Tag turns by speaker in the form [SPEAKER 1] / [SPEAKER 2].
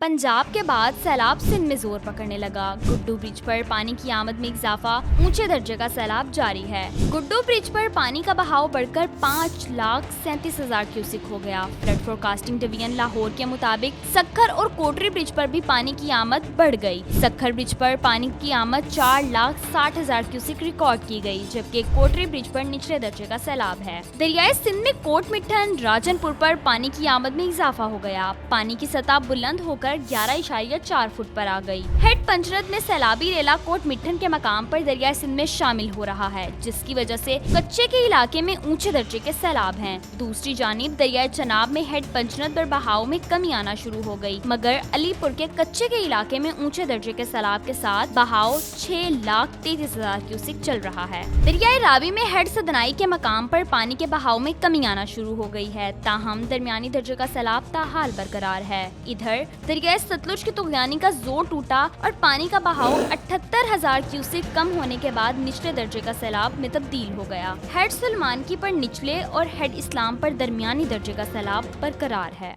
[SPEAKER 1] पंजाब के बाद सैलाब सिंध में जोर पकड़ने लगा। गुड्डू ब्रिज पर पानी की आमद में इजाफा, ऊंचे दर्जे का सैलाब जारी है। गुड्डू ब्रिज पर पानी का बहाव बढ़कर 5,37,000 क्यूसिक हो गया। फ्लड फोरकास्टिंग डिवीजन लाहौर के मुताबिक सक्खर और कोटरी ब्रिज पर भी पानी की आमद बढ़ गई। सक्खर ब्रिज पर पानी की आमद 4,60,000 क्यूसिक रिकॉर्ड की गई, जबकि कोटरी ब्रिज पर निचले दर्जे का सैलाब है। दरियाए सिंध में कोट मिठन राजनपुर पर पानी की आमद में इजाफा हो गया। पानी की सतह बुलंद होकर 11.4 फुट पर आ गई। हेड पंचरत में सैलाबी रेला कोट मिठन के मकाम पर दरियाए सिंध में शामिल हो रहा है, जिसकी वजह से कच्चे के इलाके में ऊंचे दर्जे के सैलाब हैं। दूसरी जानिब दरियाए चनाब में हेड पंचरत पर बहाव में कमी आना शुरू हो गई, मगर अलीपुर के कच्चे के इलाके में ऊंचे दर्जे के सैलाब के साथ बहाव 6,33,000 क्यूसिक चल रहा है। दरियाए रावी में हेड सदनाई के मकाम पर पानी के बहाव में कमी आना शुरू हो गई है, ताहम दरमियानी दर्जे का सैलाब ताहाल बरकरार है। इधर दरियाए सतलुज की तुगयानी का जोर टूटा और पानी का बहाव 78,000 क्यूसिक कम होने के बाद निचले दर्जे का सैलाब में तब्दील हो गया। हेड सुलमान की पर निचले और हेड इस्लाम पर दरमियानी दर्जे का सैलाब बरकरार है।